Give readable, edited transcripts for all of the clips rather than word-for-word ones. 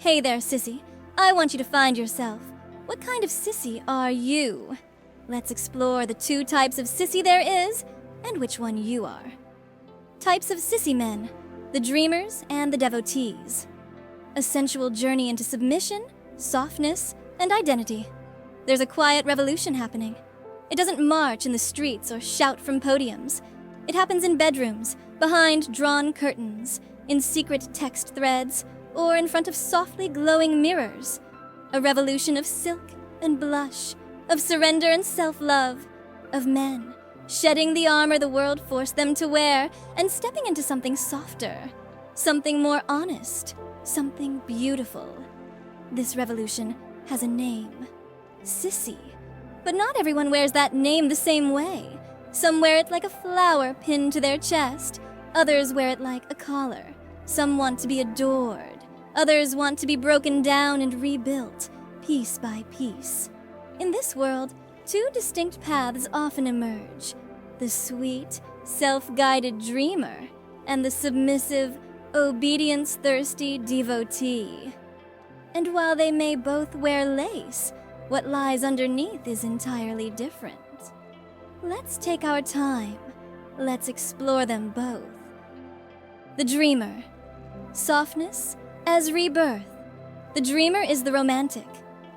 Hey there, Sissy. I want you to find yourself. What kind of sissy are you? Let's explore the two types of sissy there is, and which one you are. Types of sissy men, the dreamers and the devotees. A sensual journey into submission, softness, and identity. There's a quiet revolution happening. It doesn't march in the streets or shout from podiums. It happens in bedrooms, behind drawn curtains, in secret text threads, or in front of softly glowing mirrors. A revolution of silk and blush, of surrender and self-love, of men shedding the armor the world forced them to wear and stepping into something softer, something more honest, something beautiful. This revolution has a name, Sissy. But not everyone wears that name the same way. Some wear it like a flower pinned to their chest. Others wear it like a collar. Some want to be adored. Others want to be broken down and rebuilt, piece by piece. In this world, two distinct paths often emerge. The sweet, self-guided dreamer and the submissive, obedience-thirsty devotee. And while they may both wear lace, what lies underneath is entirely different. Let's take our time. Let's explore them both. The dreamer. Softness as rebirth. The dreamer is the romantic,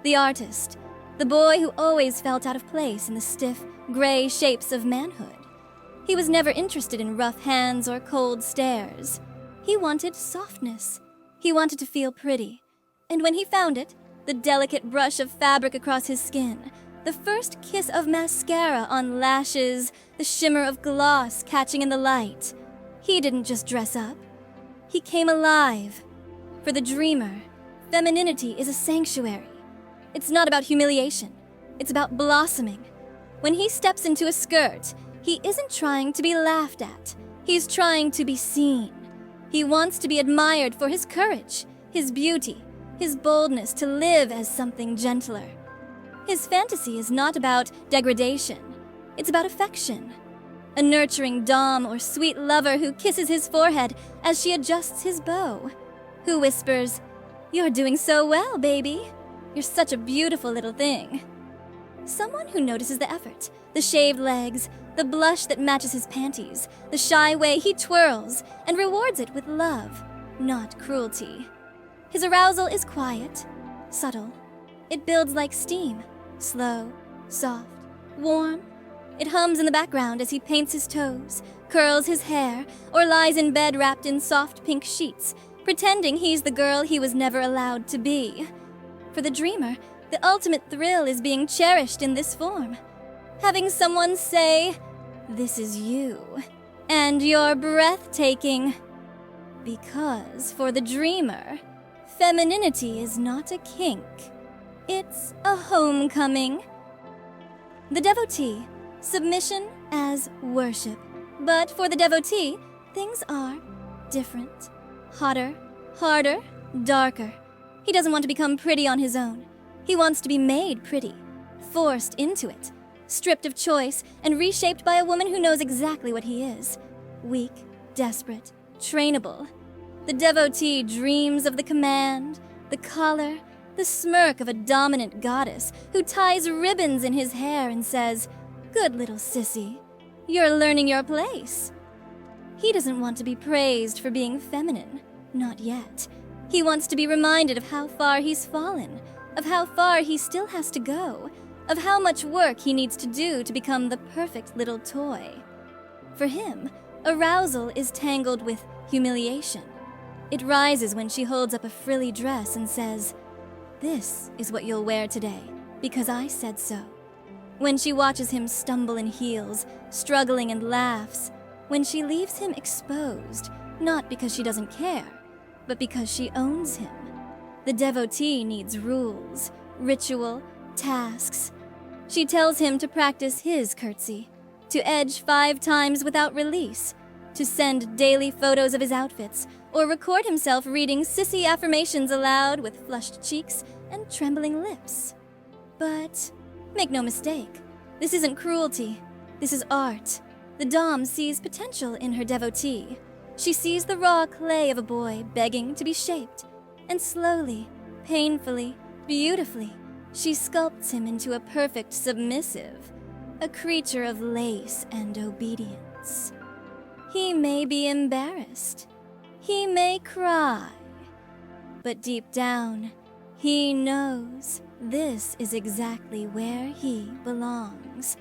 the artist, the boy who always felt out of place in the stiff, gray shapes of manhood. He was never interested in rough hands or cold stares. He wanted softness. He wanted to feel pretty. And when he found it, the delicate brush of fabric across his skin, the first kiss of mascara on lashes, the shimmer of gloss catching in the light, he didn't just dress up. He came alive. For the dreamer, femininity is a sanctuary. It's not about humiliation. It's about blossoming. When he steps into a skirt, he isn't trying to be laughed at. He's trying to be seen. He wants to be admired for his courage, his beauty, his boldness to live as something gentler. His fantasy is not about degradation. It's about affection. A nurturing dom or sweet lover who kisses his forehead as she adjusts his bow. Who whispers, "You're doing so well, baby. You're such a beautiful little thing." Someone who notices the effort, the shaved legs, the blush that matches his panties, the shy way he twirls, and rewards it with love, not cruelty. His arousal is quiet, subtle. It builds like steam, slow, soft, warm. It hums in the background as he paints his toes, curls his hair, or lies in bed wrapped in soft pink sheets, pretending he's the girl he was never allowed to be. For the dreamer, the ultimate thrill is being cherished in this form. Having someone say, "This is you, and you're breathtaking." Because for the dreamer, femininity is not a kink. It's a homecoming. The devotee, submission as worship. But for the devotee, things are different. Hotter, harder, darker. He doesn't want to become pretty on his own. He wants to be made pretty, forced into it, stripped of choice, and reshaped by a woman who knows exactly what he is. Weak, desperate, trainable. The devotee dreams of the command, the collar, the smirk of a dominant goddess who ties ribbons in his hair and says, "Good little sissy, you're learning your place." He doesn't want to be praised for being feminine, not yet. He wants to be reminded of how far he's fallen, of how far he still has to go, of how much work he needs to do to become the perfect little toy. For him, arousal is tangled with humiliation. It rises when she holds up a frilly dress and says, "This is what you'll wear today, because I said so." When she watches him stumble in heels, struggling and laughs. When she leaves him exposed, not because she doesn't care, but because she owns him. The devotee needs rules, ritual, tasks. She tells him to practice his curtsy, to edge 5 times without release, to send daily photos of his outfits, or record himself reading sissy affirmations aloud with flushed cheeks and trembling lips. But make no mistake, this isn't cruelty. This is art. The dom sees potential in her devotee. She sees the raw clay of a boy begging to be shaped, and slowly, painfully, beautifully, she sculpts him into a perfect submissive, a creature of lace and obedience. He may be embarrassed. He may cry. But deep down, he knows this is exactly where he belongs.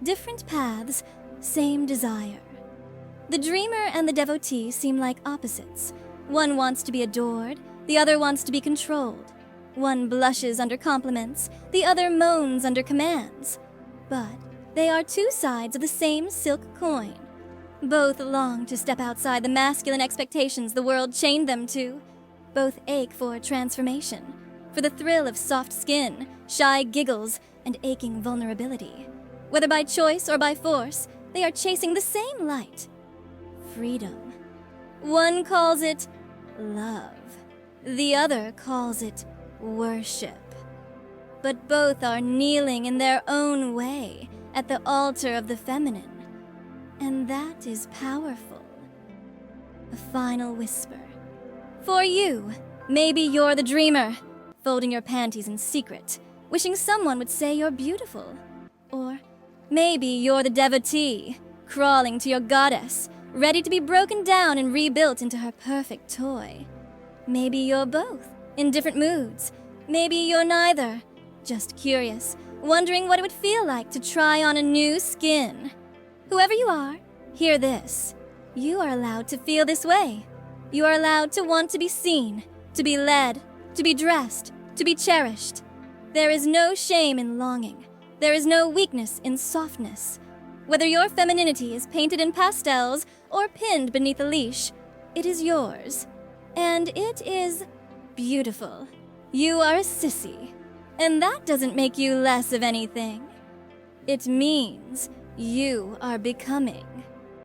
Different paths, same desire. The dreamer and the devotee seem like opposites. One wants to be adored, the other wants to be controlled. One blushes under compliments, the other moans under commands. But they are two sides of the same silk coin. Both long to step outside the masculine expectations the world chained them to. Both ache for transformation, for the thrill of soft skin, shy giggles, and aching vulnerability. Whether by choice or by force, they are chasing the same light. Freedom. One calls it love. The other calls it worship. But both are kneeling in their own way at the altar of the feminine. And that is powerful. A final whisper. For you, maybe you're the dreamer, folding your panties in secret, wishing someone would say you're beautiful. Or maybe you're the devotee, crawling to your goddess, ready to be broken down and rebuilt into her perfect toy. Maybe you're both, in different moods. Maybe you're neither, just curious, wondering what it would feel like to try on a new skin. Whoever you are, hear this. You are allowed to feel this way. You are allowed to want to be seen, to be led, to be dressed, to be cherished. There is no shame in longing. There is no weakness in softness. Whether your femininity is painted in pastels or pinned beneath a leash, it is yours. And it is beautiful. You are a sissy. And that doesn't make you less of anything. It means you are becoming